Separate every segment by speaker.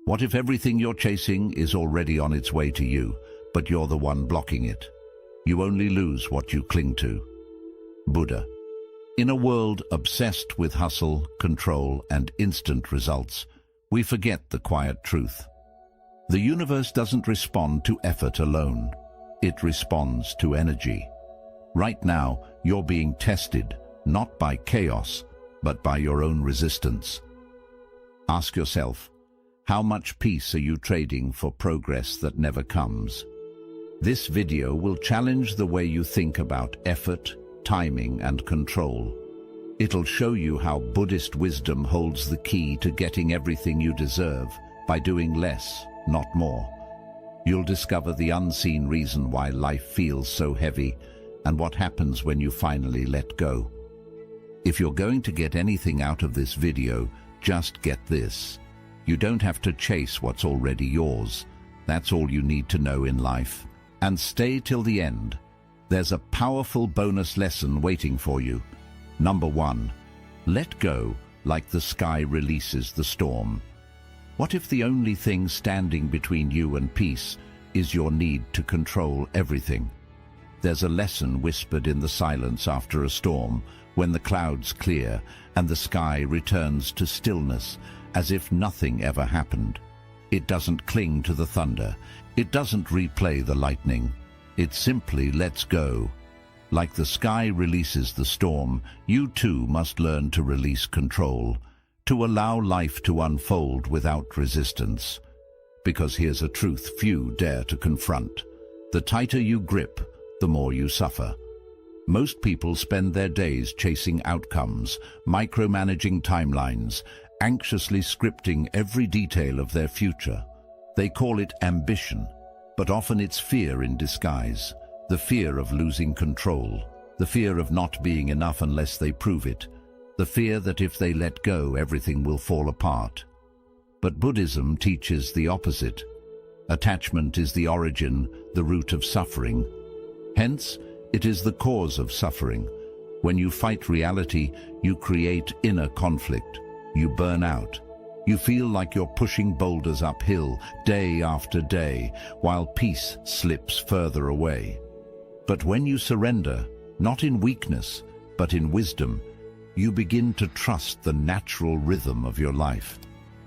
Speaker 1: What if everything you're chasing is already on its way to you, but you're the one blocking it? You only lose what you cling to. Buddha. In a world obsessed with hustle, control, and instant results, we forget the quiet truth. The universe doesn't respond to effort alone. It responds to energy. Right now, you're being tested, not by chaos, but by your own resistance. Ask yourself, how much peace are you trading for progress that never comes? This video will challenge the way you think about effort, timing, and control. It'll show you how Buddhist wisdom holds the key to getting everything you deserve by doing less, not more. You'll discover the unseen reason why life feels so heavy and what happens when you finally let go. If you're going to get anything out of this video, just get this. You don't have to chase what's already yours. That's all you need to know in life. And stay till the end. There's a powerful bonus lesson waiting for you. Number 1. Let go like the sky releases the storm. What if the only thing standing between you and peace is your need to control everything? There's a lesson whispered in the silence after a storm, when the clouds clear and the sky returns to stillness, as if nothing ever happened. It doesn't cling to the thunder. It doesn't replay the lightning. It simply lets go. Like the sky releases the storm, you too must learn to release control, to allow life to unfold without resistance. Because here's a truth few dare to confront. The tighter you grip, the more you suffer. Most people spend their days chasing outcomes, micromanaging timelines, anxiously scripting every detail of their future. They call it ambition, but often it's fear in disguise. The fear of losing control, the fear of not being enough unless they prove it, the fear that if they let go, everything will fall apart. But Buddhism teaches the opposite. Attachment is the origin, the root of suffering. Hence, it is the cause of suffering. When you fight reality, you create inner conflict. You burn out. You feel like you're pushing boulders uphill day after day, while peace slips further away. But when you surrender, not in weakness, but in wisdom, you begin to trust the natural rhythm of your life.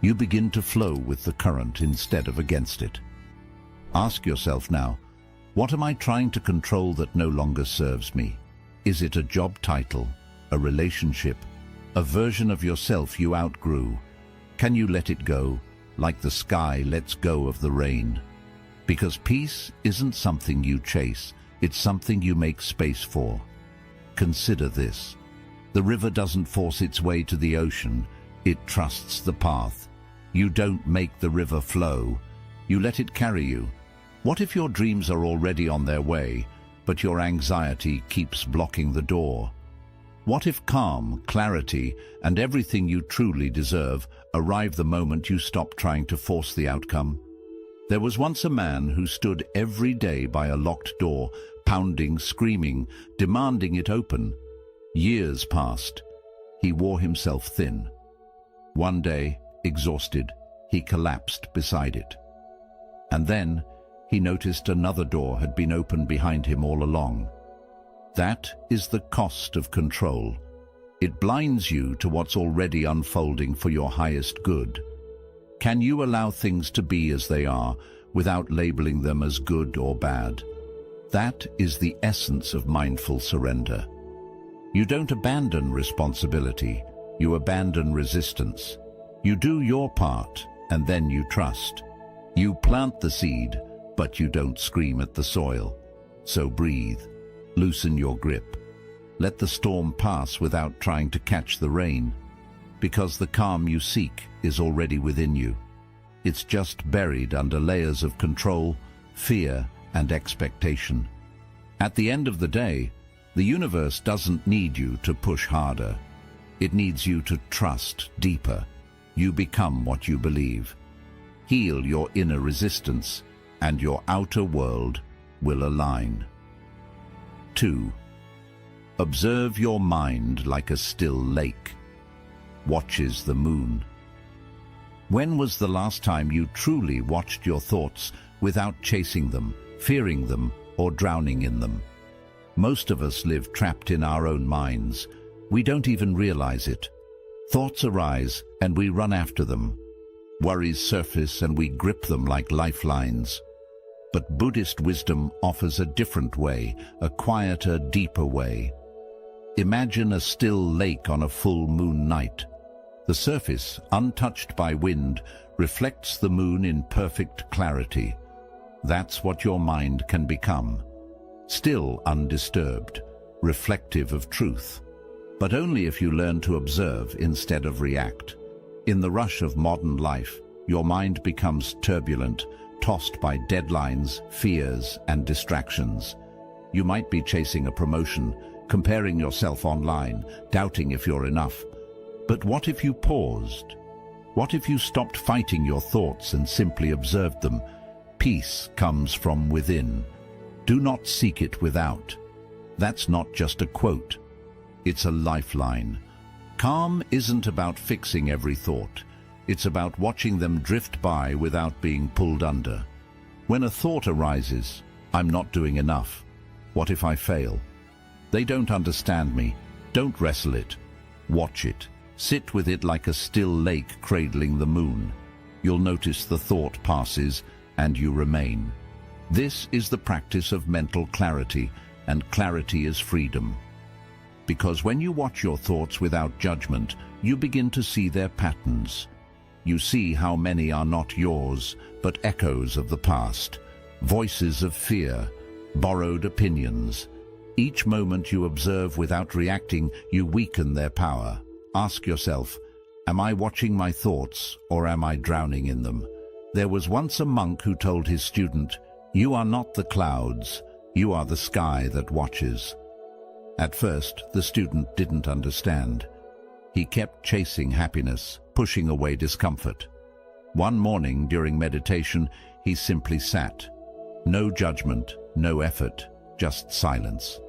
Speaker 1: You begin to flow with the current instead of against it. Ask yourself now, what am I trying to control that no longer serves me? Is it a job title, a relationship, a version of yourself you outgrew? Can you let it go, like the sky lets go of the rain? Because peace isn't something you chase, it's something you make space for. Consider this. The river doesn't force its way to the ocean, it trusts the path. You don't make the river flow, you let it carry you. What if your dreams are already on their way, but your anxiety keeps blocking the door? What if calm, clarity, and everything you truly deserve arrive the moment you stop trying to force the outcome? There was once a man who stood every day by a locked door, pounding, screaming, demanding it open. Years passed. He wore himself thin. One day, exhausted, he collapsed beside it. And then, he noticed another door had been opened behind him all along. That is the cost of control. It blinds you to what's already unfolding for your highest good. Can you allow things to be as they are without labeling them as good or bad? That is the essence of mindful surrender. You don't abandon responsibility, you abandon resistance. You do your part, and then you trust. You plant the seed, but you don't scream at the soil. So breathe. Loosen your grip. Let the storm pass without trying to catch the rain, because the calm you seek is already within you. It's just buried under layers of control, fear, and expectation. At the end of the day, the universe doesn't need you to push harder. It needs you to trust deeper. You become what you believe. Heal your inner resistance, and your outer world will align. 2. Observe your mind like a still lake. Watches the moon. When was the last time you truly watched your thoughts without chasing them, fearing them, or drowning in them? Most of us live trapped in our own minds. We don't even realize it. Thoughts arise and we run after them. Worries surface and we grip them like lifelines. But Buddhist wisdom offers a different way, a quieter, deeper way. Imagine a still lake on a full moon night. The surface, untouched by wind, reflects the moon in perfect clarity. That's what your mind can become. Still undisturbed, reflective of truth. But only if you learn to observe instead of react. In the rush of modern life, your mind becomes turbulent, tossed by deadlines, fears, and distractions. You might be chasing a promotion, comparing yourself online, doubting if you're enough. But what if you paused? What if you stopped fighting your thoughts and simply observed them? Peace comes from within. Do not seek it without. That's not just a quote. It's a lifeline. Calm isn't about fixing every thought. It's about watching them drift by without being pulled under. When a thought arises, I'm not doing enough. What if I fail? They don't understand me. Don't wrestle it. Watch it. Sit with it like a still lake cradling the moon. You'll notice the thought passes and you remain. This is the practice of mental clarity, and clarity is freedom. Because when you watch your thoughts without judgment, you begin to see their patterns. You see how many are not yours, but echoes of the past, voices of fear, borrowed opinions. Each moment you observe without reacting, you weaken their power. Ask yourself, am I watching my thoughts or am I drowning in them? There was once a monk who told his student, "You are not the clouds, you are the sky that watches." At first, the student didn't understand. He kept chasing happiness, pushing away discomfort. One morning during meditation, he simply sat. No judgment, no effort, just silence.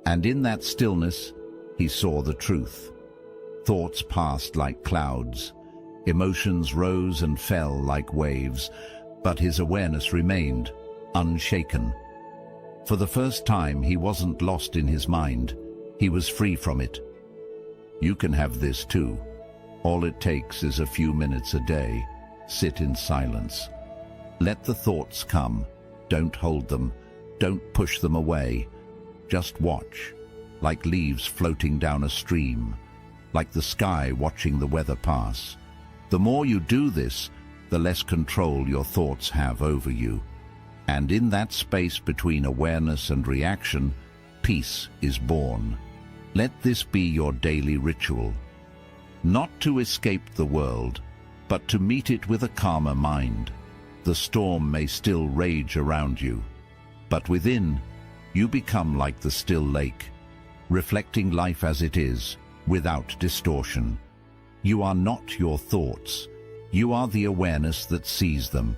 Speaker 1: And in that stillness, he saw the truth. Thoughts passed like clouds. Emotions rose and fell like waves, but his awareness remained, unshaken. For the first time, he wasn't lost in his mind. He was free from it. You can have this too. All it takes is a few minutes a day. Sit in silence. Let the thoughts come. Don't hold them. Don't push them away. Just watch, like leaves floating down a stream, like the sky watching the weather pass. The more you do this, the less control your thoughts have over you. And in that space between awareness and reaction, peace is born. Let this be your daily ritual. Not to escape the world, but to meet it with a calmer mind. The storm may still rage around you, but within, you become like the still lake, reflecting life as it is, without distortion. You are not your thoughts. You are the awareness that sees them.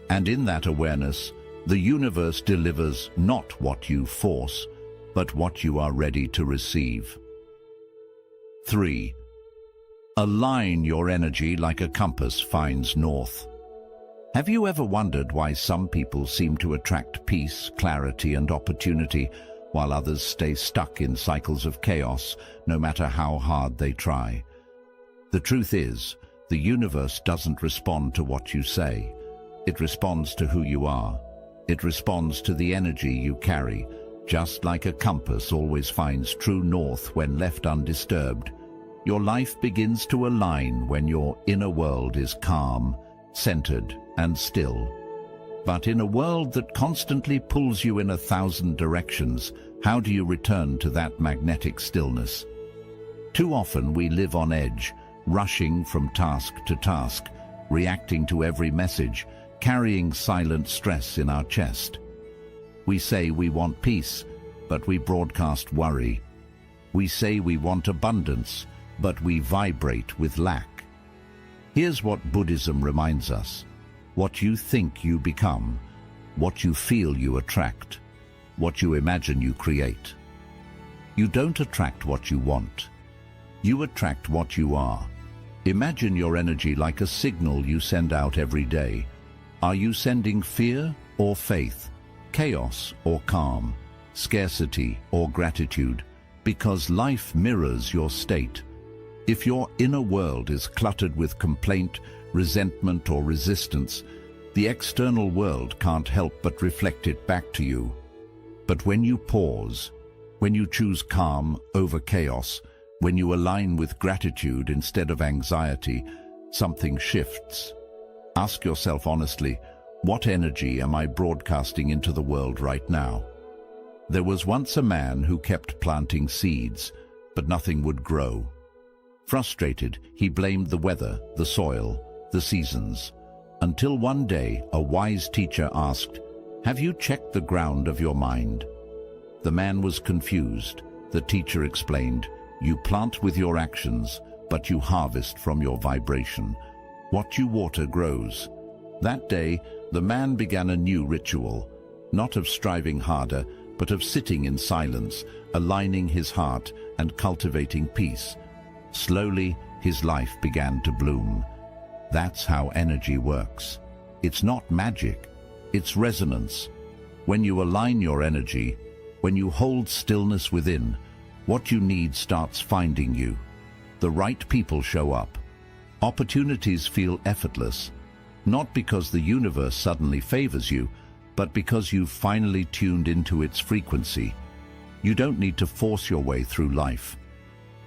Speaker 1: And in that awareness, the universe delivers not what you force, but what you are ready to receive. 3. Align your energy like a compass finds north. Have you ever wondered why some people seem to attract peace, clarity, and opportunity, while others stay stuck in cycles of chaos, no matter how hard they try? The truth is, the universe doesn't respond to what you say. It responds to who you are. It responds to the energy you carry, just like a compass always finds true north when left undisturbed. Your life begins to align when your inner world is calm, centered, and still. But in a world that constantly pulls you in 1,000 directions, how do you return to that magnetic stillness? Too often we live on edge, rushing from task to task, reacting to every message, carrying silent stress in our chest. We say we want peace, but we broadcast worry. We say we want abundance, but we vibrate with lack. Here's what Buddhism reminds us. What you think you become, what you feel you attract, what you imagine you create. You don't attract what you want. You attract what you are. Imagine your energy like a signal you send out every day. Are you sending fear or faith, chaos or calm, scarcity or gratitude? Because life mirrors your state. If your inner world is cluttered with complaint, resentment or resistance, the external world can't help but reflect it back to you. But when you pause, when you choose calm over chaos, when you align with gratitude instead of anxiety, something shifts. Ask yourself honestly, what energy am I broadcasting into the world right now? There was once a man who kept planting seeds, but nothing would grow. Frustrated, he blamed the weather, the soil, the seasons, until one day a wise teacher asked, "Have you checked the ground of your mind?" The man was confused. The teacher explained, "You plant with your actions, but you harvest from your vibration. What you water grows." That day, the man began a new ritual, not of striving harder, but of sitting in silence, aligning his heart and cultivating peace. Slowly, his life began to bloom. That's how energy works. It's not magic, it's resonance. When you align your energy, when you hold stillness within, what you need starts finding you. The right people show up. Opportunities feel effortless, not because the universe suddenly favors you, but because you've finally tuned into its frequency. You don't need to force your way through life.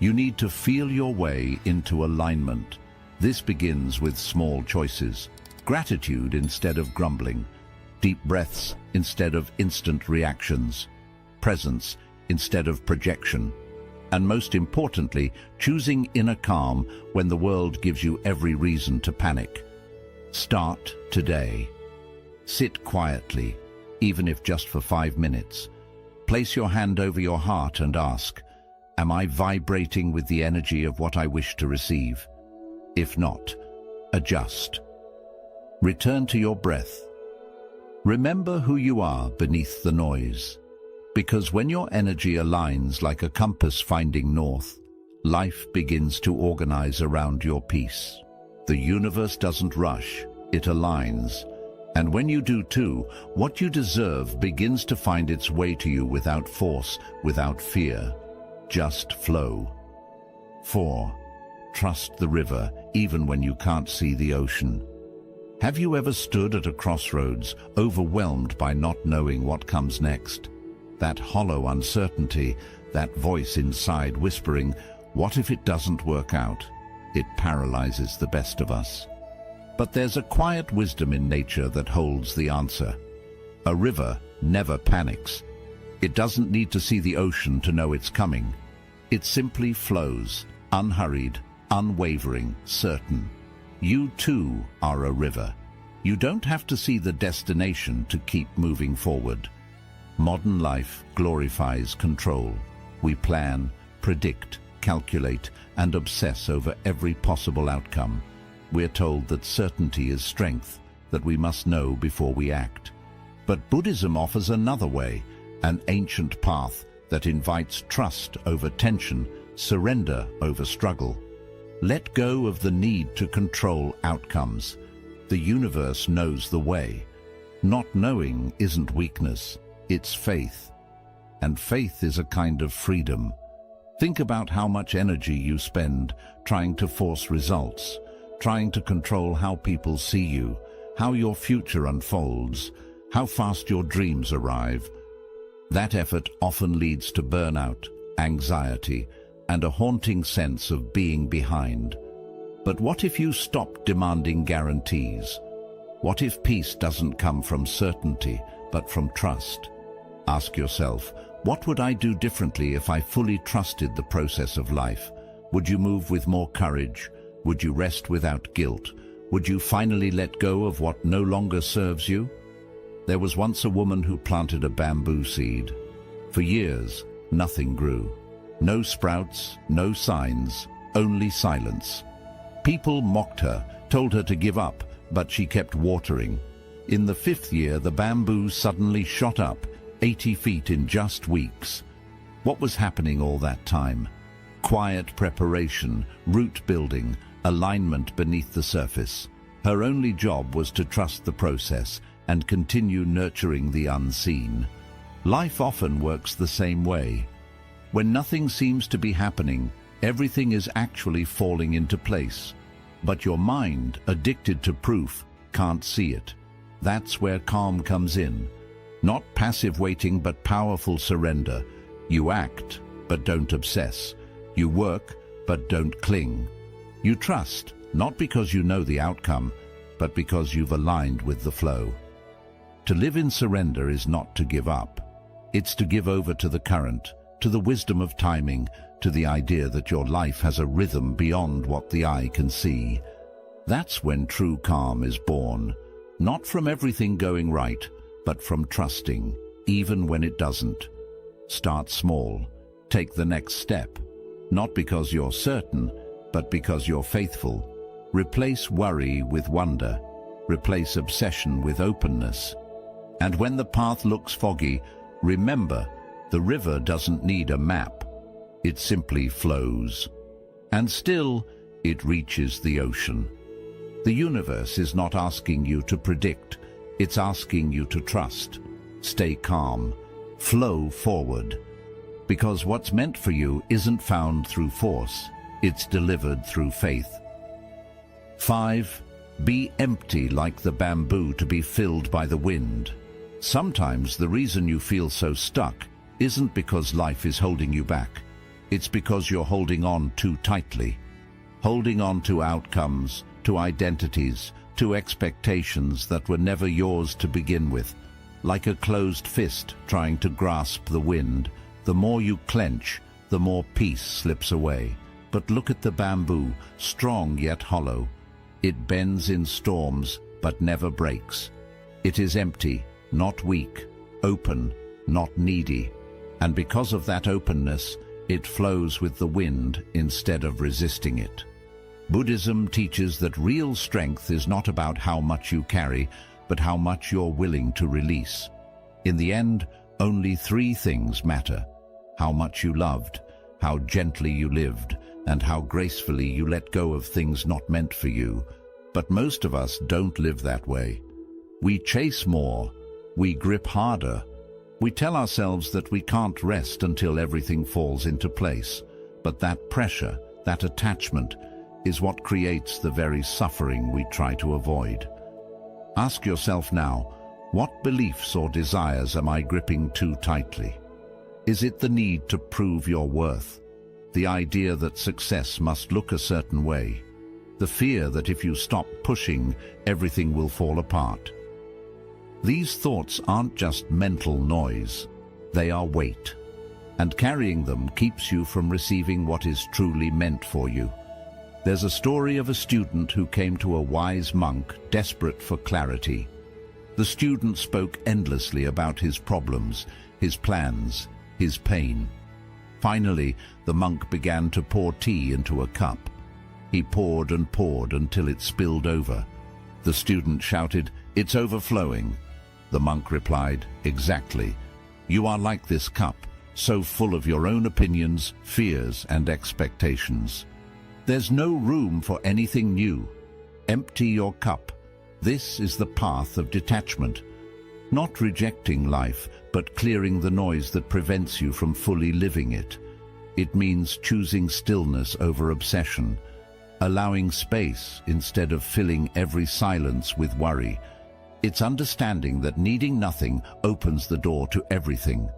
Speaker 1: You need to feel your way into alignment. This begins with small choices. Gratitude instead of grumbling. Deep breaths instead of instant reactions. Presence instead of projection. And most importantly, choosing inner calm when the world gives you every reason to panic. Start today. Sit quietly, even if just for 5 minutes. Place your hand over your heart and ask, "Am I vibrating with the energy of what I wish to receive?" If not, adjust. Return to your breath. Remember who you are beneath the noise. Because when your energy aligns like a compass finding north, life begins to organize around your peace. The universe doesn't rush, it aligns. And when you do too, what you deserve begins to find its way to you without force, without fear. Just flow. 4. Trust the river, even when you can't see the ocean. Have you ever stood at a crossroads, overwhelmed by not knowing what comes next? That hollow uncertainty, that voice inside whispering, "What if it doesn't work out?" It paralyzes the best of us. But there's a quiet wisdom in nature that holds the answer. A river never panics. It doesn't need to see the ocean to know it's coming. It simply flows, unhurried, unwavering, certain. You too are a river. You don't have to see the destination to keep moving forward. Modern life glorifies control. We plan, predict, calculate, and obsess over every possible outcome. We're told that certainty is strength, that we must know before we act. But Buddhism offers another way, an ancient path that invites trust over tension, surrender over struggle. Let go of the need to control outcomes. The universe knows the way. Not knowing isn't weakness, it's faith. And faith is a kind of freedom. Think about how much energy you spend trying to force results, trying to control how people see you, how your future unfolds, how fast your dreams arrive. That effort often leads to burnout, anxiety, and a haunting sense of being behind. But what if you stop demanding guarantees? What if peace doesn't come from certainty, but from trust? Ask yourself, what would I do differently if I fully trusted the process of life? Would you move with more courage? Would you rest without guilt? Would you finally let go of what no longer serves you? There was once a woman who planted a bamboo seed. For years, nothing grew. No sprouts, no signs, only silence. People mocked her, told her to give up, but she kept watering. In the 5th year, the bamboo suddenly shot up, 80 feet in just weeks. What was happening all that time? Quiet preparation, root building, alignment beneath the surface. Her only job was to trust the process and continue nurturing the unseen. Life often works the same way. When nothing seems to be happening, everything is actually falling into place. But your mind, addicted to proof, can't see it. That's where calm comes in. Not passive waiting, but powerful surrender. You act, but don't obsess. You work, but don't cling. You trust, not because you know the outcome, but because you've aligned with the flow. To live in surrender is not to give up. It's to give over to the current, to the wisdom of timing, to the idea that your life has a rhythm beyond what the eye can see. That's when true calm is born, not from everything going right, but from trusting, even when it doesn't. Start small. Take the next step. Not because you're certain, but because you're faithful. Replace worry with wonder. Replace obsession with openness. And when the path looks foggy, remember, the river doesn't need a map. It simply flows. And still, it reaches the ocean. The universe is not asking you to predict. It's asking you to trust. Stay calm. Flow forward. Because what's meant for you isn't found through force. It's delivered through faith. 5. Be empty like the bamboo to be filled by the wind. Sometimes the reason you feel so stuck isn't because life is holding you back. It's because you're holding on too tightly. Holding on to outcomes, to identities, to expectations that were never yours to begin with. Like a closed fist trying to grasp the wind, the more you clench, the more peace slips away. But look at the bamboo, strong yet hollow. It bends in storms, but never breaks. It is empty, not weak, open, not needy. And because of that openness, it flows with the wind instead of resisting it. Buddhism teaches that real strength is not about how much you carry, but how much you're willing to release. In the end, only 3 things matter: how much you loved, how gently you lived, and how gracefully you let go of things not meant for you. But most of us don't live that way. We chase more, we grip harder, we tell ourselves that we can't rest until everything falls into place. But that pressure, that attachment, is what creates the very suffering we try to avoid. Ask yourself now, what beliefs or desires am I gripping too tightly? Is it the need to prove your worth? The idea that success must look a certain way? The fear that if you stop pushing, everything will fall apart? These thoughts aren't just mental noise, they are weight. And carrying them keeps you from receiving what is truly meant for you. There's a story of a student who came to a wise monk desperate for clarity. The student spoke endlessly about his problems, his plans, his pain. Finally, the monk began to pour tea into a cup. He poured and poured until it spilled over. The student shouted, "It's overflowing." The monk replied, "Exactly. You are like this cup, so full of your own opinions, fears, and expectations. There's no room for anything new. Empty your cup. This is the path of detachment. Not rejecting life, but clearing the noise that prevents you from fully living it. It means choosing stillness over obsession, allowing space instead of filling every silence with worry. It's understanding that needing nothing opens the door to everything.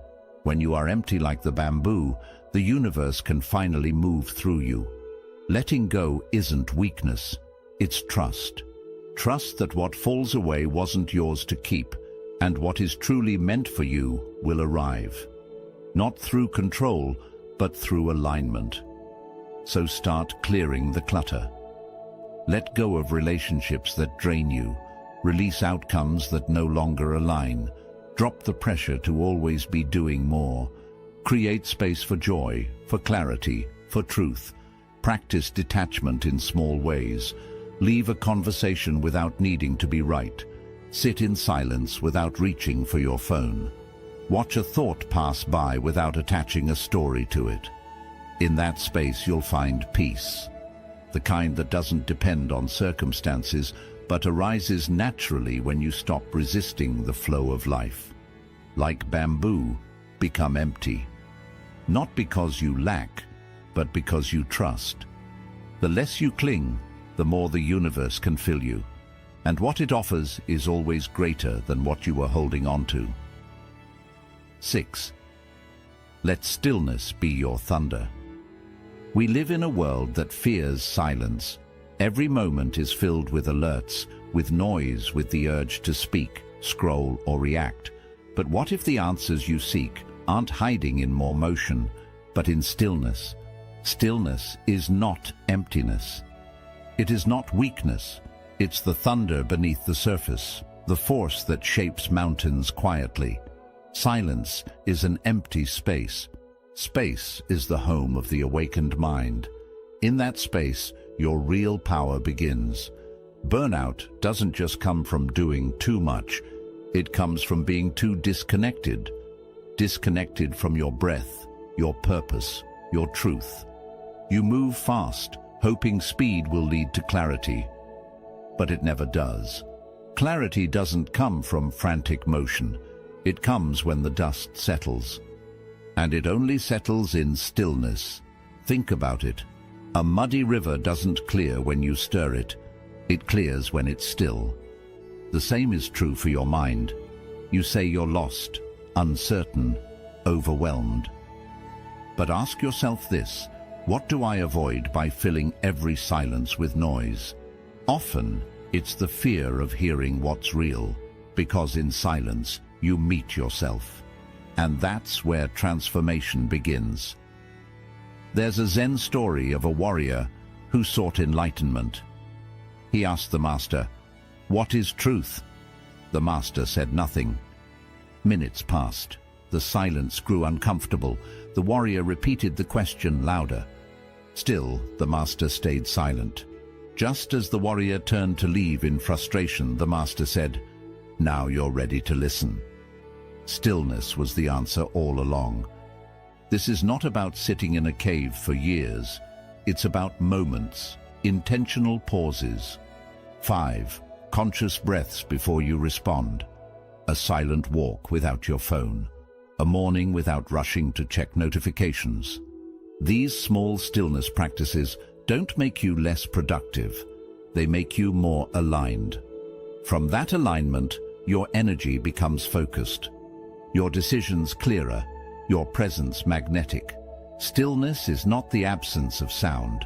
Speaker 1: When you are empty like the bamboo, the universe can finally move through you. Letting go isn't weakness, it's trust. Trust that what falls away wasn't yours to keep, and what is truly meant for you will arrive. Not through control, but through alignment. So start clearing the clutter. Let go of relationships that drain you. Release outcomes that no longer align. Drop the pressure to always be doing more. Create space for joy, for clarity, for truth. Practice detachment in small ways. Leave a conversation without needing to be right. Sit in silence without reaching for your phone. Watch a thought pass by without attaching a story to it. In that space you'll find peace. the kind that doesn't depend on circumstances, but arises naturally when you stop resisting the flow of life. Like bamboo, become empty. Not because you lack, but because you trust. The less you cling, the more the universe can fill you. And what it offers is always greater than what you are holding on to. 6. Let stillness be your thunder. We live in a world that fears silence. Every moment is filled with alerts, with noise, with the urge to speak, scroll, or react. But what if the answers you seek aren't hiding in more motion, but in stillness? Stillness is not emptiness. It is not weakness. It's the thunder beneath the surface, the force that shapes mountains quietly. Silence is an empty space. Space is the home of the awakened mind. In that space, your real power begins. Burnout doesn't just come from doing too much. It comes from being too disconnected. Disconnected from your breath, your purpose, your truth. You move fast, hoping speed will lead to clarity. But it never does. Clarity doesn't come from frantic motion. It comes when the dust settles. And it only settles in stillness. Think about it. A muddy river doesn't clear when you stir it. It clears when it's still. The same is true for your mind. You say you're lost, uncertain, overwhelmed. But ask yourself this: what do I avoid by filling every silence with noise? Often, it's the fear of hearing what's real, because in silence, you meet yourself. And that's where transformation begins. There's a Zen story of a warrior who sought enlightenment. He asked the master, "What is truth?" The master said nothing. Minutes passed. The silence grew uncomfortable. The warrior repeated the question louder. Still, the master stayed silent. Just as the warrior turned to leave in frustration, the master said, "Now you're ready to listen." Stillness was the answer all along. This is not about sitting in a cave for years. It's about moments, intentional pauses. 5. Conscious breaths before you respond. A silent walk without your phone. A morning without rushing to check notifications. These small stillness practices don't make you less productive. They make you more aligned. From that alignment, your energy becomes focused. Your decisions clearer, your presence magnetic. Stillness is not the absence of sound.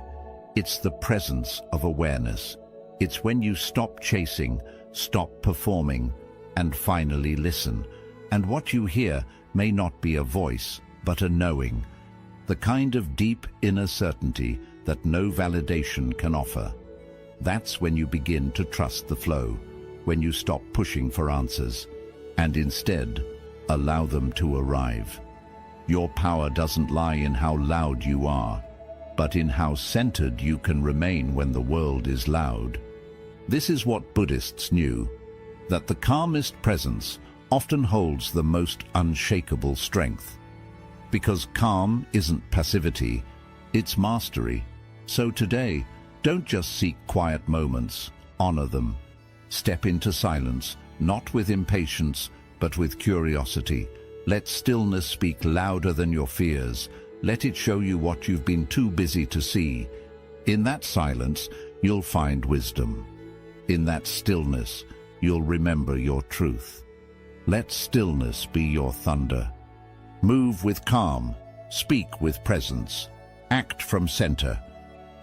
Speaker 1: It's the presence of awareness. It's when you stop chasing, stop performing, and finally listen. And what you hear may not be a voice, but a knowing. The kind of deep inner certainty that no validation can offer. That's when you begin to trust the flow, when you stop pushing for answers, and instead, allow them to arrive. Your power doesn't lie in how loud you are, but in how centered you can remain when the world is loud. This is what Buddhists knew, that the calmest presence often holds the most unshakable strength. Because calm isn't passivity, it's mastery. So today, don't just seek quiet moments, honor them. Step into silence, not with impatience, but with curiosity. Let stillness speak louder than your fears. Let it show you what you've been too busy to see. In that silence, you'll find wisdom. In that stillness, you'll remember your truth. Let stillness be your thunder. Move with calm, speak with presence, act from center.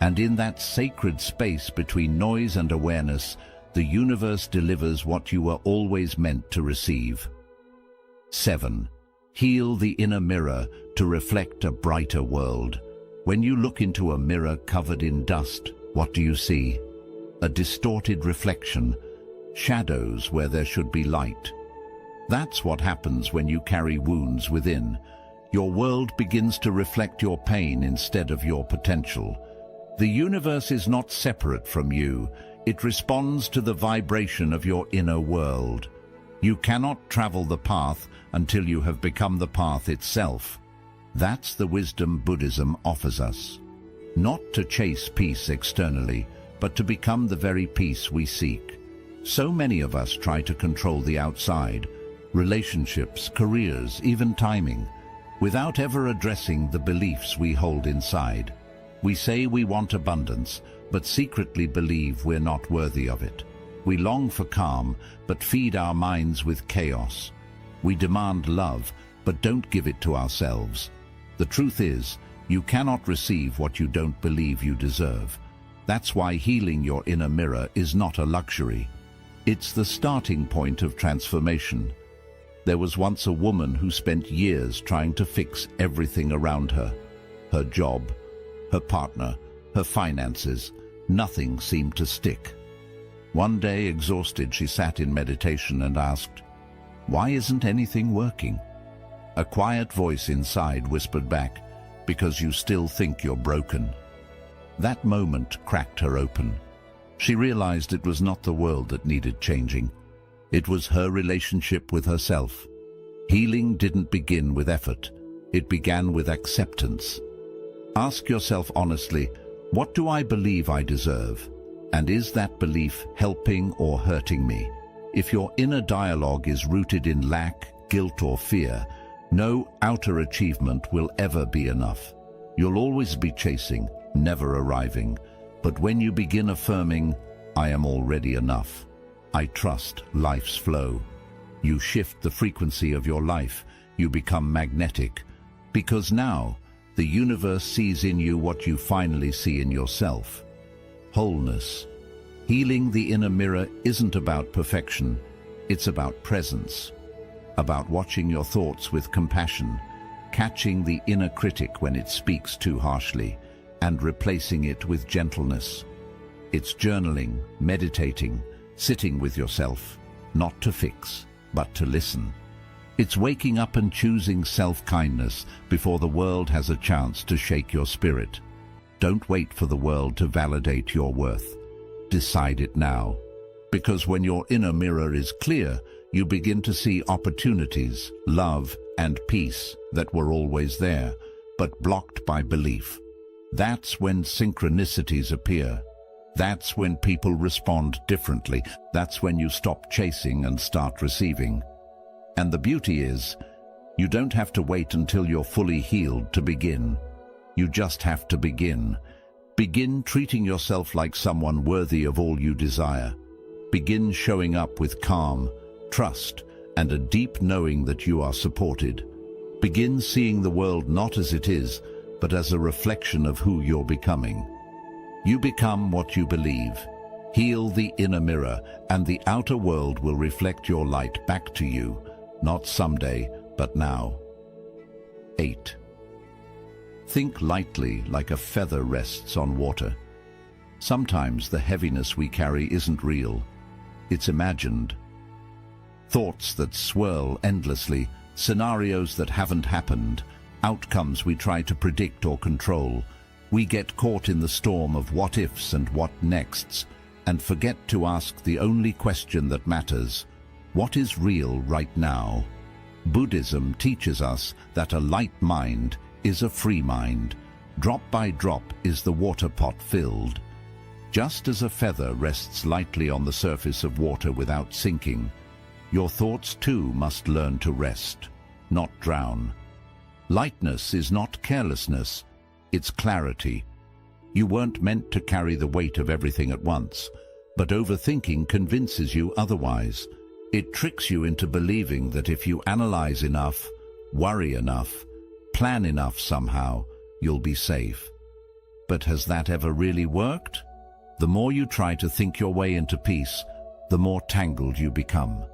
Speaker 1: And in that sacred space between noise and awareness, the universe delivers what you were always meant to receive. 7. Heal the inner mirror to reflect a brighter world. When you look into a mirror covered in dust, what do you see? A distorted reflection, shadows where there should be light. That's what happens when you carry wounds within. Your world begins to reflect your pain instead of your potential. The universe is not separate from you. It responds to the vibration of your inner world. You cannot travel the path until you have become the path itself. That's the wisdom Buddhism offers us. not to chase peace externally, but to become the very peace we seek. So many of us try to control the outside, relationships, careers, even timing, without ever addressing the beliefs we hold inside. We say we want abundance, but secretly believe we're not worthy of it. We long for calm, but feed our minds with chaos. We demand love, but don't give it to ourselves. The truth is, you cannot receive what you don't believe you deserve. That's why healing your inner mirror is not a luxury. It's the starting point of transformation. There was once a woman who spent years trying to fix everything around her. Her job, her partner, her finances. Nothing seemed to stick. One day, exhausted, she sat in meditation and asked, "Why isn't anything working?" A quiet voice inside whispered back, "Because you still think you're broken." That moment cracked her open. She realized it was not the world that needed changing. It was her relationship with herself. Healing didn't begin with effort. It began with acceptance. Ask yourself honestly, what do I believe I deserve? And is that belief helping or hurting me? If your inner dialogue is rooted in lack, guilt, or fear, no outer achievement will ever be enough. You'll always be chasing, never arriving. But when you begin affirming, "I am already enough. I trust life's flow," you shift the frequency of your life. You become magnetic. Because now, the universe sees in you what you finally see in yourself. Wholeness. Healing the inner mirror isn't about perfection. It's about presence. About watching your thoughts with compassion, catching the inner critic when it speaks too harshly, and replacing it with gentleness. It's journaling, meditating, sitting with yourself, not to fix, but to listen. It's waking up and choosing self-kindness before the world has a chance to shake your spirit. Don't wait for the world to validate your worth. Decide it now. Because when your inner mirror is clear, you begin to see opportunities, love, and peace that were always there, but blocked by belief. That's when synchronicities appear. That's when people respond differently. That's when you stop chasing and start receiving. And the beauty is, you don't have to wait until you're fully healed to begin. You just have to begin. Begin treating yourself like someone worthy of all you desire. Begin showing up with calm, trust, and a deep knowing that you are supported. Begin seeing the world not as it is, but as a reflection of who you're becoming. You become what you believe. Heal the inner mirror, and the outer world will reflect your light back to you, not someday, but now. 8. Think lightly, like a feather rests on water. Sometimes the heaviness we carry isn't real. It's imagined. Thoughts that swirl endlessly, scenarios that haven't happened, outcomes we try to predict or control. We get caught in the storm of what-ifs and what-nexts, and forget to ask the only question that matters: what is real right now? Buddhism teaches us that a light mind is a free mind. Drop by drop is the water pot filled. Just as a feather rests lightly on the surface of water without sinking, your thoughts too must learn to rest, not drown. Lightness is not carelessness, it's clarity. You weren't meant to carry the weight of everything at once, but overthinking convinces you otherwise. It tricks you into believing that if you analyze enough, worry enough, plan enough somehow, you'll be safe. But has that ever really worked? The more you try to think your way into peace, the more tangled you become.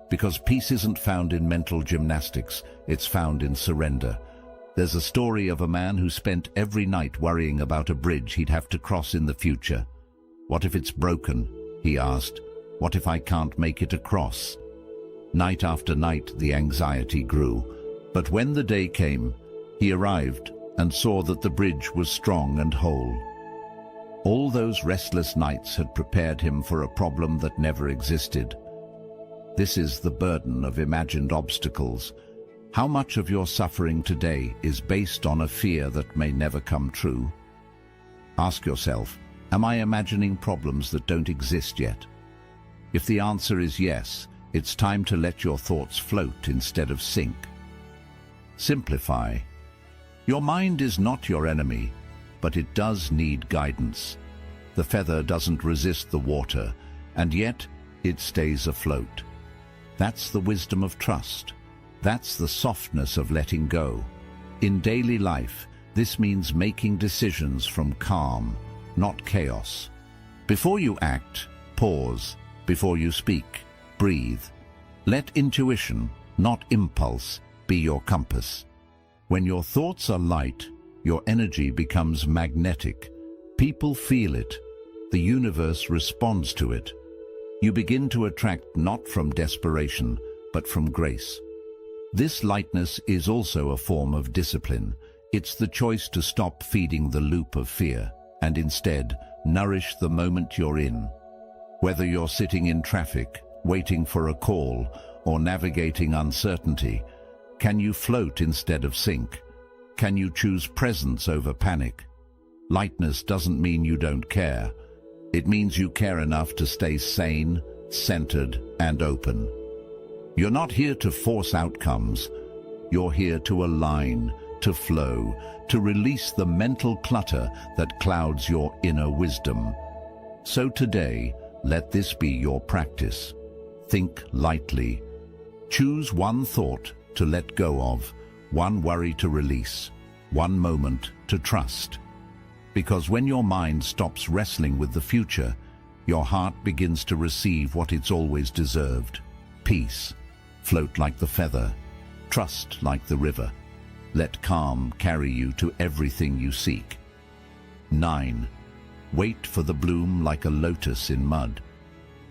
Speaker 1: Because peace isn't found in mental gymnastics, it's found in surrender. There's a story of a man who spent every night worrying about a bridge he'd have to cross in the future. What if it's broken? He asked. What if I can't make it across? Night after night, the anxiety grew. But when the day came, he arrived and saw that the bridge was strong and whole. All those restless nights had prepared him for a problem that never existed. This is the burden of imagined obstacles. How much of your suffering today is based on a fear that may never come true? Ask yourself, am I imagining problems that don't exist yet? If the answer is yes, it's time to let your thoughts float instead of sink. Simplify. Your mind is not your enemy, but it does need guidance. The feather doesn't resist the water, and yet it stays afloat. That's the wisdom of trust. That's the softness of letting go. In daily life, this means making decisions from calm, not chaos. Before you act, pause. Before you speak, breathe. Let intuition, not impulse, be your compass. When your thoughts are light, your energy becomes magnetic. People feel it. The universe responds to it. You begin to attract not from desperation, but from grace. This lightness is also a form of discipline. It's the choice to stop feeding the loop of fear and instead nourish the moment you're in. Whether you're sitting in traffic, waiting for a call, or navigating uncertainty, can you float instead of sink? Can you choose presence over panic? Lightness doesn't mean you don't care. It means you care enough to stay sane, centered, and open. You're not here to force outcomes. You're here to align, to flow, to release the mental clutter that clouds your inner wisdom. So today, let this be your practice. Think lightly. Choose one thought to let go of, one worry to release, one moment to trust. Because when your mind stops wrestling with the future, your heart begins to receive what it's always deserved. Peace. Float like the feather. Trust like the river. Let calm carry you to everything you seek. 9. Wait for the bloom like a lotus in mud.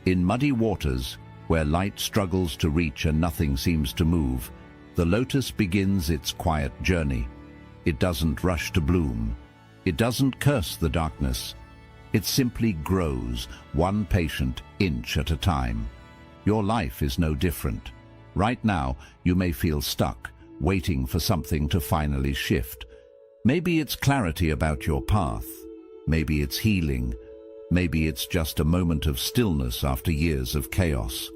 Speaker 1: In muddy waters, where light struggles to reach and nothing seems to move, the lotus begins its quiet journey. It doesn't rush to bloom. It doesn't curse the darkness. It simply grows, one patient inch at a time. Your life is no different. Right now, you may feel stuck, waiting for something to finally shift. Maybe it's clarity about your path. Maybe it's healing. Maybe it's just a moment of stillness after years of chaos.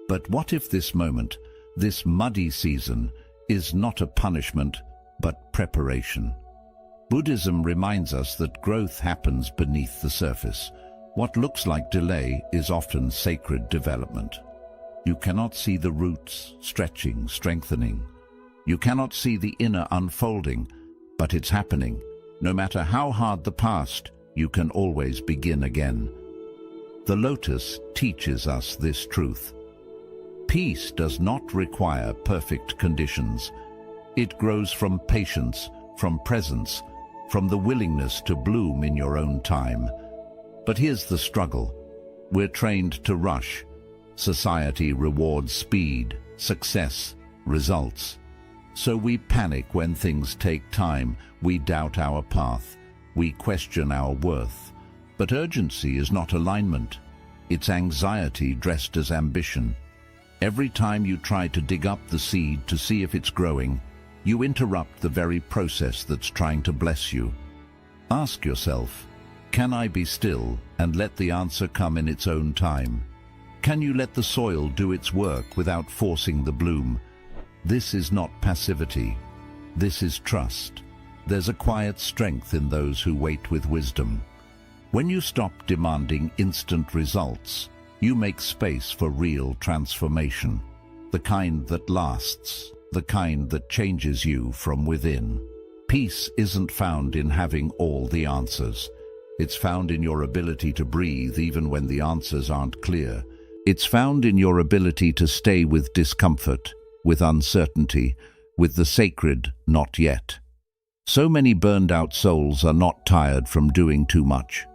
Speaker 1: But what if this moment, this muddy season, is not a punishment, but preparation? Buddhism reminds us that growth happens beneath the surface. What looks like delay is often sacred development. You cannot see the roots stretching, strengthening. You cannot see the inner unfolding, but it's happening. No matter how hard the past, you can always begin again. The lotus teaches us this truth. Peace does not require perfect conditions. It grows from patience, from presence, from the willingness to bloom in your own time. But here's the struggle. We're trained to rush. Society rewards speed, success, results. So we panic when things take time. We doubt our path. We question our worth. But urgency is not alignment. It's anxiety dressed as ambition. Every time you try to dig up the seed to see if it's growing, you interrupt the very process that's trying to bless you. Ask yourself, can I be still and let the answer come in its own time? Can you let the soil do its work without forcing the bloom? This is not passivity. This is trust. There's a quiet strength in those who wait with wisdom. When you stop demanding instant results, you make space for real transformation, the kind that lasts, the kind that changes you from within. Peace isn't found in having all the answers. It's found in your ability to breathe even when the answers aren't clear. It's found in your ability to stay with discomfort, with uncertainty, with the sacred not yet. So many burned-out souls are not tired from doing too much.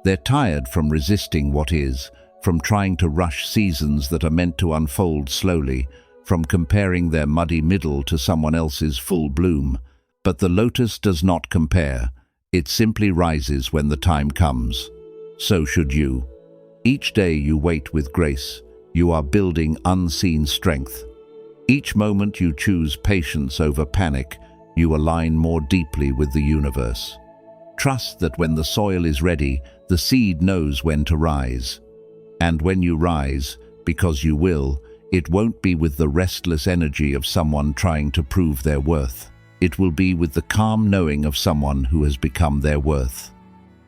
Speaker 1: They're tired from resisting what is, from trying to rush seasons that are meant to unfold slowly, from comparing their muddy middle to someone else's full bloom. But the lotus does not compare. It simply rises when the time comes. So should you. Each day you wait with grace. You are building unseen strength. Each moment you choose patience over panic, you align more deeply with the universe. Trust that when the soil is ready, the seed knows when to rise. And when you rise, because you will, it won't be with the restless energy of someone trying to prove their worth. It will be with the calm knowing of someone who has become their worth.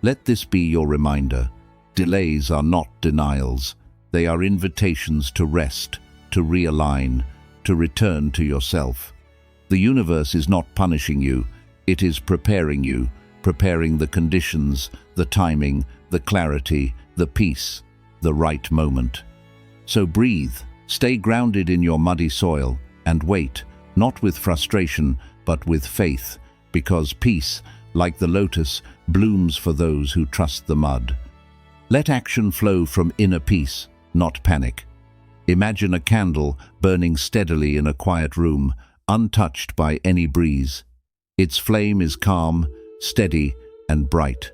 Speaker 1: Let this be your reminder. Delays are not denials. They are invitations to rest, to realign, to return to yourself. The universe is not punishing you. It is preparing you, preparing the conditions, the timing, the clarity, the peace, the right moment. So breathe, stay grounded in your muddy soil, and wait, not with frustration, but with faith, because peace, like the lotus, blooms for those who trust the mud. Let action flow from inner peace, not panic. Imagine a candle burning steadily in a quiet room, untouched by any breeze. Its flame is calm, steady, and bright.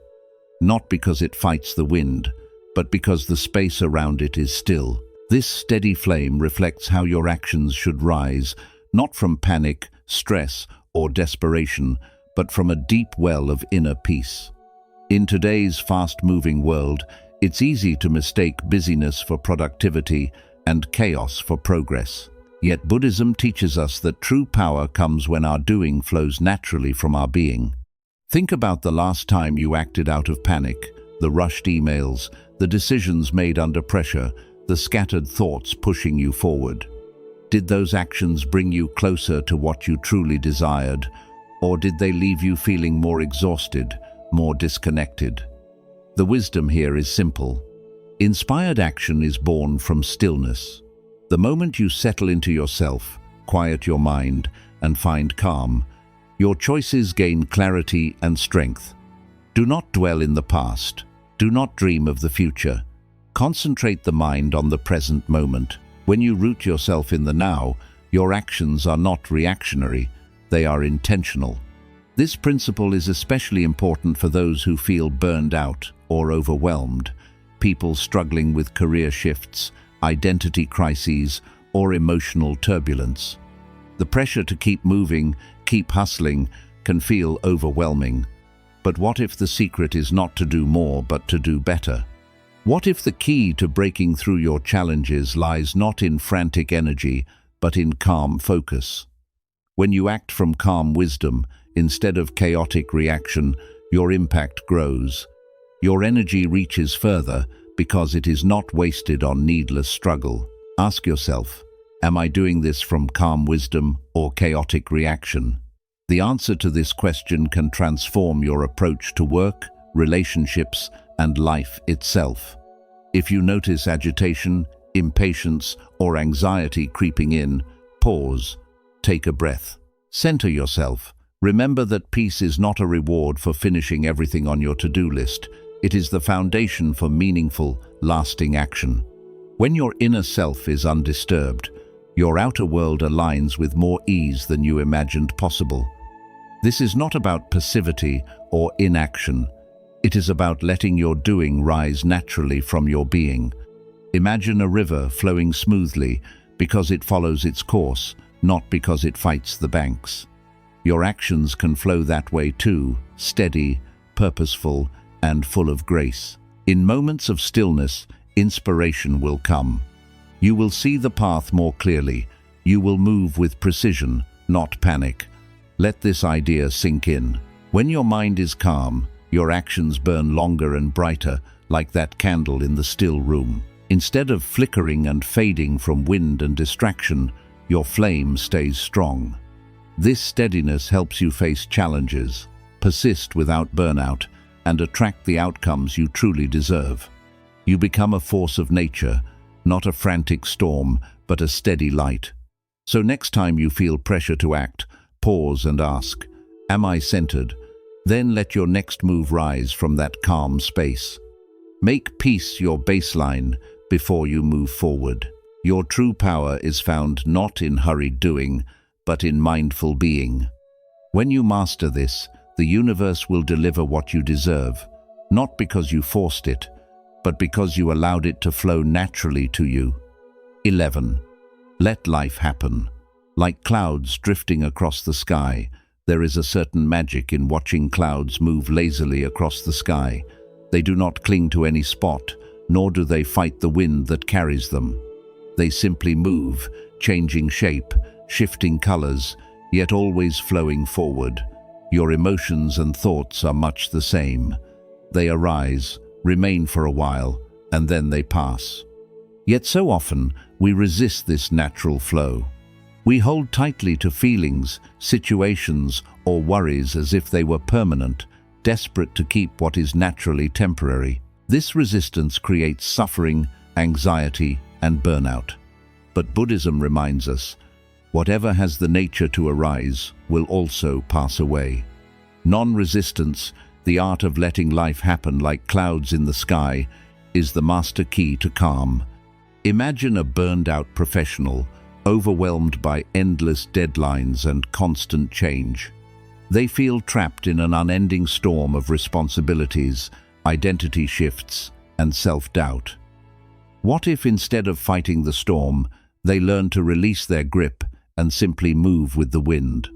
Speaker 1: Not because it fights the wind, but because the space around it is still. This steady flame reflects how your actions should rise, not from panic, stress, or desperation, but from a deep well of inner peace. In today's fast-moving world, it's easy to mistake busyness for productivity and chaos for progress. Yet Buddhism teaches us that true power comes when our doing flows naturally from our being. Think about the last time you acted out of panic, the rushed emails, the decisions made under pressure, the scattered thoughts pushing you forward. Did those actions bring you closer to what you truly desired, or did they leave you feeling more exhausted, more disconnected? The wisdom here is simple. Inspired action is born from stillness. The moment you settle into yourself, quiet your mind, and find calm, your choices gain clarity and strength. Do not dwell in the past. Do not dream of the future. Concentrate the mind on the present moment. When you root yourself in the now, your actions are not reactionary, they are intentional. This principle is especially important for those who feel burned out or overwhelmed, people struggling with career shifts, identity crises, or emotional turbulence. The pressure to keep moving, keep hustling, can feel overwhelming. But what if the secret is not to do more, but to do better? What if the key to breaking through your challenges lies not in frantic energy, but in calm focus? When you act from calm wisdom, instead of chaotic reaction, your impact grows. Your energy reaches further because it is not wasted on needless struggle. Ask yourself, am I doing this from calm wisdom or chaotic reaction? The answer to this question can transform your approach to work, relationships, and life itself. If you notice agitation, impatience, or anxiety creeping in, pause, take a breath. Center yourself. Remember that peace is not a reward for finishing everything on your to-do list. It is the foundation for meaningful, lasting action. When your inner self is undisturbed, your outer world aligns with more ease than you imagined possible. This is not about passivity or inaction. It is about letting your doing rise naturally from your being. Imagine a river flowing smoothly because it follows its course, not because it fights the banks. Your actions can flow that way too, steady, purposeful, and full of grace. In moments of stillness, inspiration will come. You will see the path more clearly. You will move with precision, not panic. Let this idea sink in. When your mind is calm, your actions burn longer and brighter, like that candle in the still room. Instead of flickering and fading from wind and distraction, your flame stays strong. This steadiness helps you face challenges, persist without burnout, and attract the outcomes you truly deserve. You become a force of nature, not a frantic storm, but a steady light. So next time you feel pressure to act, pause and ask, am I centered? Then let your next move rise from that calm space. Make peace your baseline before you move forward. Your true power is found not in hurried doing, but in mindful being. When you master this, the universe will deliver what you deserve, not because you forced it, but because you allowed it to flow naturally to you. 11. Let life happen. Like clouds drifting across the sky, There is a certain magic in watching clouds move lazily across the sky. They do not cling to any spot, nor do they fight the wind that carries them. They simply move, changing shape, shifting colors, yet always flowing forward. Your emotions and thoughts are much the same. They arise, remain for a while, and then they pass. Yet so often, we resist this natural flow. We hold tightly to feelings, situations, or worries as if they were permanent, desperate to keep what is naturally temporary. This resistance creates suffering, anxiety, and burnout. But Buddhism reminds us, whatever has the nature to arise will also pass away. Non-resistance, the art of letting life happen like clouds in the sky, is the master key to calm. Imagine a burned-out professional, overwhelmed by endless deadlines and constant change. They feel trapped in an unending storm of responsibilities, identity shifts, and self-doubt. What if instead of fighting the storm, they learn to release their grip and simply move with the wind?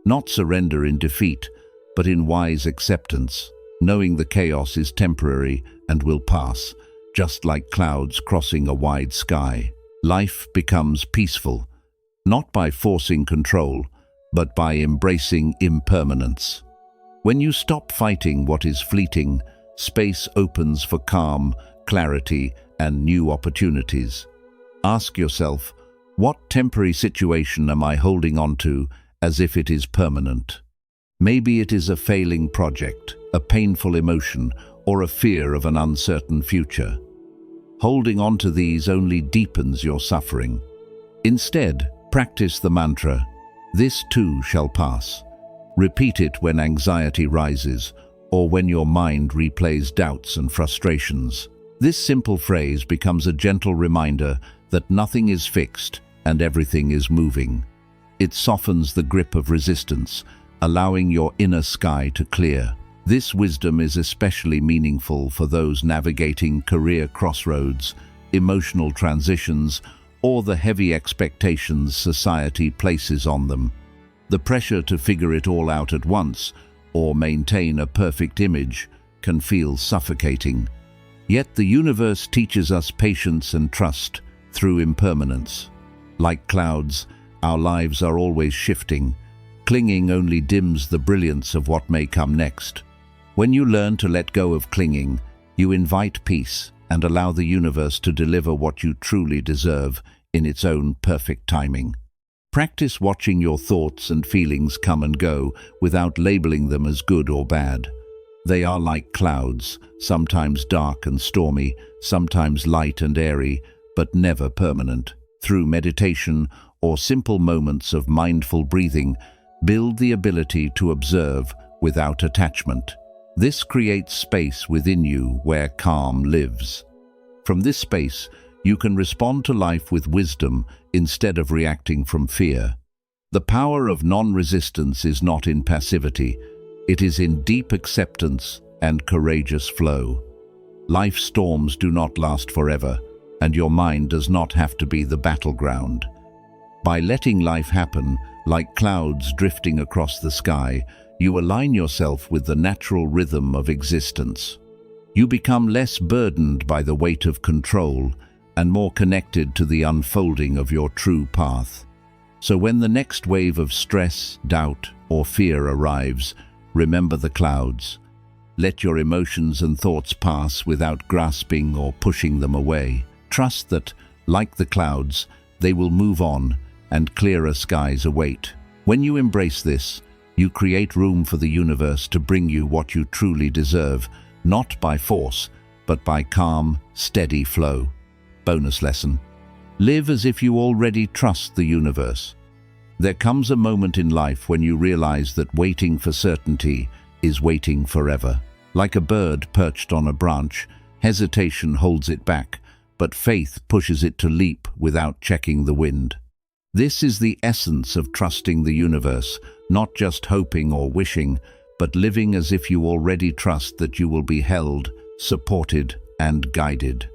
Speaker 1: Not surrender in defeat, but in wise acceptance, knowing the chaos is temporary and will pass, just like clouds crossing a wide sky. Life becomes peaceful, not by forcing control, but by embracing impermanence. When you stop fighting what is fleeting, space opens for calm, clarity, and new opportunities. Ask yourself, what temporary situation am I holding on to as if it is permanent? Maybe it is a failing project, a painful emotion, or a fear of an uncertain future. Holding on to these only deepens your suffering. Instead, practice the mantra, "This too shall pass." Repeat it when anxiety rises or when your mind replays doubts and frustrations. This simple phrase becomes a gentle reminder that nothing is fixed and everything is moving. It softens the grip of resistance, allowing your inner sky to clear. This wisdom is especially meaningful for those navigating career crossroads, emotional transitions, or the heavy expectations society places on them. The pressure to figure it all out at once or maintain a perfect image can feel suffocating. Yet the universe teaches us patience and trust through impermanence. Like clouds, our lives are always shifting. Clinging only dims the brilliance of what may come next. When you learn to let go of clinging, you invite peace and allow the universe to deliver what you truly deserve in its own perfect timing. Practice watching your thoughts and feelings come and go without labeling them as good or bad. They are like clouds, sometimes dark and stormy, sometimes light and airy, but never permanent. Through meditation or simple moments of mindful breathing, build the ability to observe without attachment. This creates space within you where calm lives. From this space, you can respond to life with wisdom instead of reacting from fear. The power of non-resistance is not in passivity, it is in deep acceptance and courageous flow. Life's storms do not last forever, and your mind does not have to be the battleground. By letting life happen, like clouds drifting across the sky, you align yourself with the natural rhythm of existence. You become less burdened by the weight of control and more connected to the unfolding of your true path. So when the next wave of stress, doubt, or fear arrives, remember the clouds. Let your emotions and thoughts pass without grasping or pushing them away. Trust that, like the clouds, they will move on and clearer skies await. When you embrace this, you create room for the universe to bring you what you truly deserve, not by force, but by calm, steady flow. Bonus lesson. Live as if you already trust the universe. There comes a moment in life when you realize that waiting for certainty is waiting forever. Like a bird perched on a branch, hesitation holds it back, but faith pushes it to leap without checking the wind. This is the essence of trusting the universe, not just hoping or wishing, but living as if you already trust that you will be held, supported, and guided.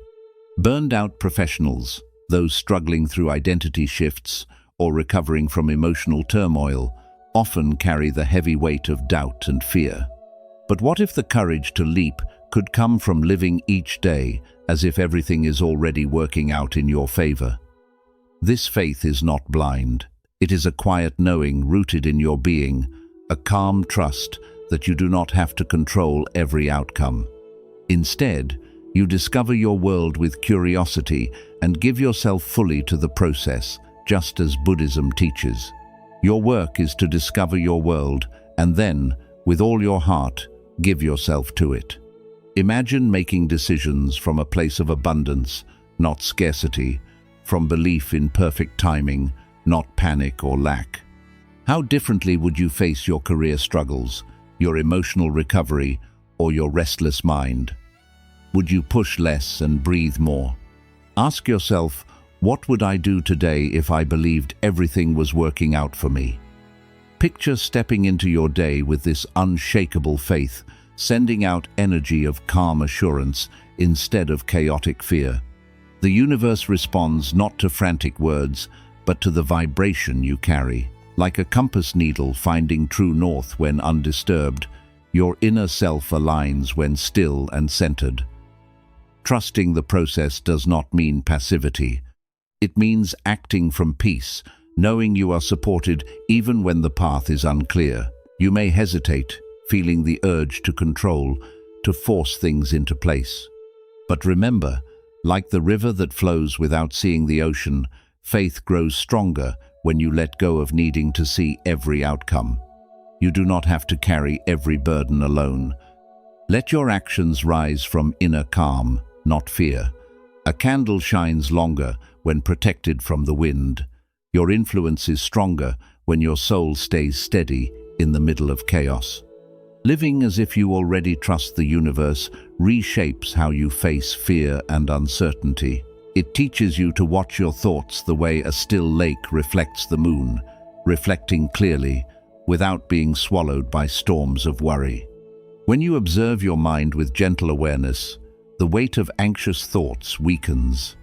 Speaker 1: Burned-out professionals, those struggling through identity shifts or recovering from emotional turmoil, often carry the heavy weight of doubt and fear. But what if the courage to leap could come from living each day as if everything is already working out in your favor? This faith is not blind. It is a quiet knowing rooted in your being, a calm trust that you do not have to control every outcome. Instead, you discover your world with curiosity and give yourself fully to the process, just as Buddhism teaches. Your work is to discover your world and then, with all your heart, give yourself to it. Imagine making decisions from a place of abundance, not scarcity, from belief in perfect timing, not panic or lack. How differently would you face your career struggles, your emotional recovery, or your restless mind? Would you push less and breathe more? Ask yourself, what would I do today if I believed everything was working out for me? Picture stepping into your day with this unshakable faith, sending out energy of calm assurance instead of chaotic fear. The universe responds not to frantic words, but to the vibration you carry. Like a compass needle finding true north when undisturbed, your inner self aligns when still and centered. Trusting the process does not mean passivity. It means acting from peace, knowing you are supported even when the path is unclear. You may hesitate, feeling the urge to control, to force things into place. But remember, like the river that flows without seeing the ocean, faith grows stronger when you let go of needing to see every outcome. You do not have to carry every burden alone. Let your actions rise from inner calm, not fear. A candle shines longer when protected from the wind. Your influence is stronger when your soul stays steady in the middle of chaos. Living as if you already trust the universe reshapes how you face fear and uncertainty. It teaches you to watch your thoughts the way a still lake reflects the moon, reflecting clearly, without being swallowed by storms of worry. When you observe your mind with gentle awareness, the weight of anxious thoughts weakens.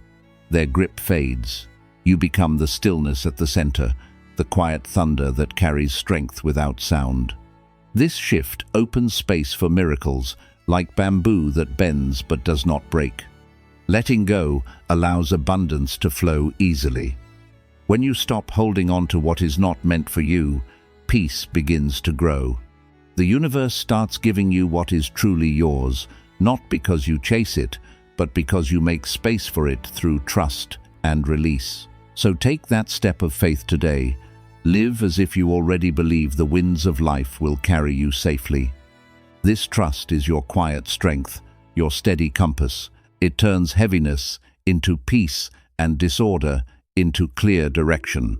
Speaker 1: Their grip fades. You become the stillness at the center, the quiet thunder that carries strength without sound. This shift opens space for miracles, like bamboo that bends but does not break. Letting go allows abundance to flow easily. When you stop holding on to what is not meant for you, peace begins to grow. The universe starts giving you what is truly yours, not because you chase it, but because you make space for it through trust and release. So take that step of faith today. Live as if you already believe the winds of life will carry you safely. This trust is your quiet strength, your steady compass. It turns heaviness into peace and disorder into clear direction.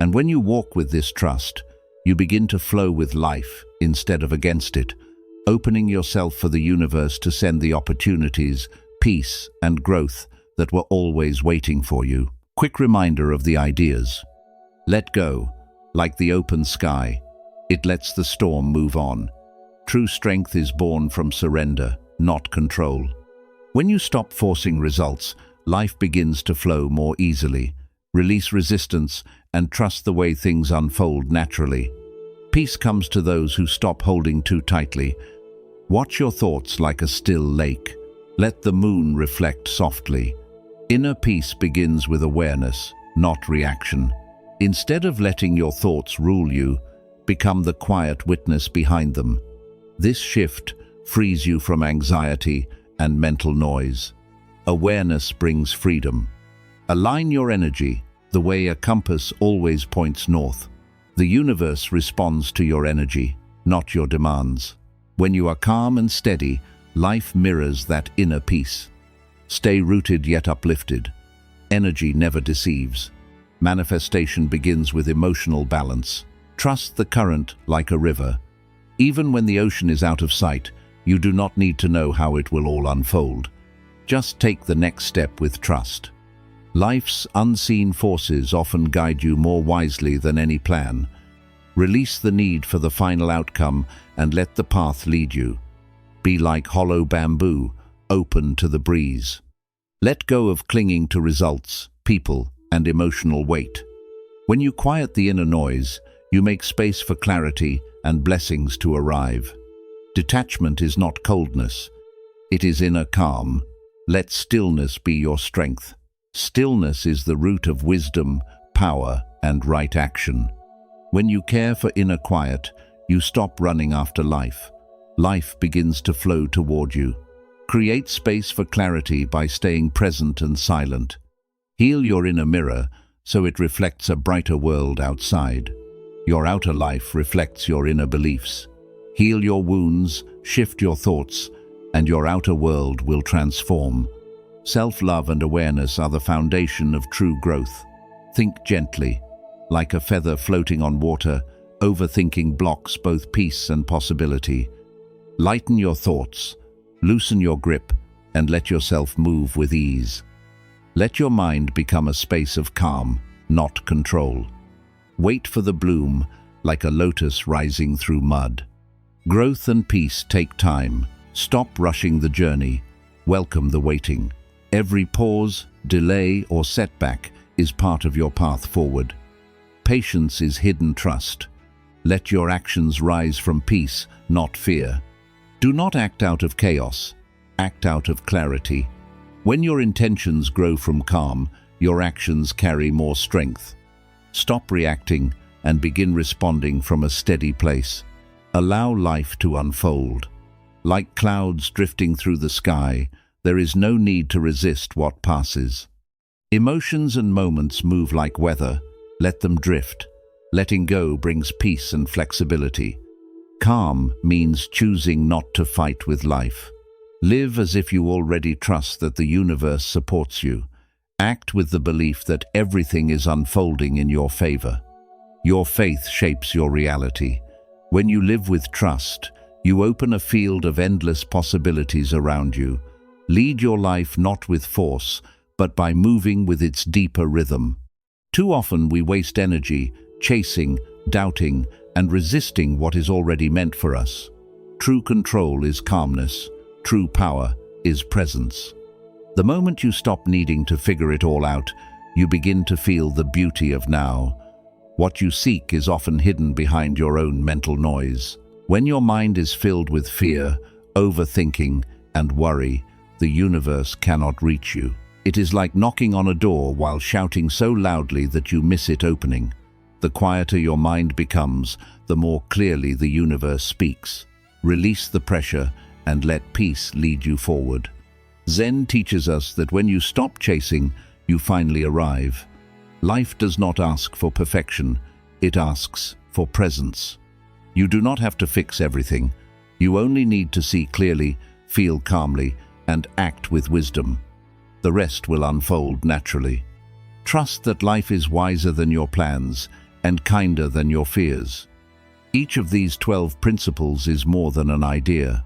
Speaker 1: And when you walk with this trust, you begin to flow with life instead of against it, opening yourself for the universe to send the opportunities, peace, and growth that were always waiting for you. Quick reminder of the ideas. Let go. Like the open sky, it lets the storm move on. True strength is born from surrender, not control. When you stop forcing results, life begins to flow more easily. Release resistance and trust the way things unfold naturally. Peace comes to those who stop holding too tightly. Watch your thoughts like a still lake. Let the moon reflect softly. Inner peace begins with awareness, not reaction. Instead of letting your thoughts rule you, become the quiet witness behind them. This shift frees you from anxiety and mental noise. Awareness brings freedom. Align your energy the way a compass always points north. The universe responds to your energy, not your demands. When you are calm and steady, life mirrors that inner peace. Stay rooted yet uplifted. Energy never deceives. Manifestation begins with emotional balance. Trust the current like a river. Even when the ocean is out of sight, you do not need to know how it will all unfold. Just take the next step with trust. Life's unseen forces often guide you more wisely than any plan. Release the need for the final outcome and let the path lead you. Be like hollow bamboo, open to the breeze. Let go of clinging to results, people, and emotional weight. When you quiet the inner noise, You make space for clarity and blessings to arrive. Detachment is not coldness. It is inner calm. Let stillness be your strength. Stillness is the root of wisdom, power, and right action. When you care for inner quiet, you stop running after life. Life begins to flow toward you. Create space for clarity by staying present and silent. Heal your inner mirror so it reflects a brighter world outside. Your outer life reflects your inner beliefs. Heal your wounds, shift your thoughts, and your outer world will transform. Self-love and awareness are the foundation of true growth. Think gently. Like a feather floating on water, overthinking blocks both peace and possibility. Lighten your thoughts, loosen your grip, and let yourself move with ease. Let your mind become a space of calm, not control. Wait for the bloom, like a lotus rising through mud. Growth and peace take time. Stop rushing the journey. Welcome the waiting. Every pause, delay, or setback is part of your path forward. Patience is hidden trust. Let your actions rise from peace, not fear. Do not act out of chaos. Act out of clarity. When your intentions grow from calm, your actions carry more strength. Stop reacting and begin responding from a steady place. Allow life to unfold. Like clouds drifting through the sky, there is no need to resist what passes. Emotions and moments move like weather. Let them drift. Letting go brings peace and flexibility. Calm means choosing not to fight with life. Live as if you already trust that the universe supports you. Act with the belief that everything is unfolding in your favor. Your faith shapes your reality. When you live with trust, you open a field of endless possibilities around you. Lead your life not with force, but by moving with its deeper rhythm. Too often we waste energy chasing, doubting, and resisting what is already meant for us. True control is calmness. True power is presence. The moment you stop needing to figure it all out, you begin to feel the beauty of now. What you seek is often hidden behind your own mental noise. When your mind is filled with fear, overthinking, and worry, the universe cannot reach you. It is like knocking on a door while shouting so loudly that you miss it opening. The quieter your mind becomes, the more clearly the universe speaks. Release the pressure and let peace lead you forward. Zen teaches us that when you stop chasing, you finally arrive. Life does not ask for perfection, it asks for presence. You do not have to fix everything. You only need to see clearly, feel calmly, and act with wisdom. The rest will unfold naturally. Trust that life is wiser than your plans and kinder than your fears. Each of these 12 principles is more than an idea.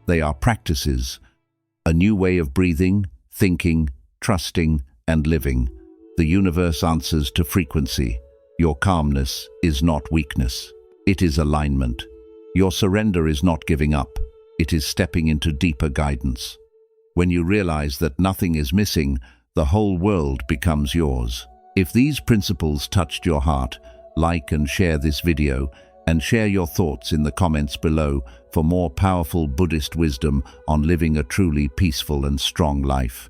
Speaker 1: They are practices, a new way of breathing, thinking, trusting, and living. The universe answers to frequency. Your calmness is not weakness. It is alignment. Your surrender is not giving up. It is stepping into deeper guidance. When you realize that nothing is missing, the whole world becomes yours. If these principles touched your heart, like and share this video, and share your thoughts in the comments below for more powerful Buddhist wisdom on living a truly peaceful and strong life.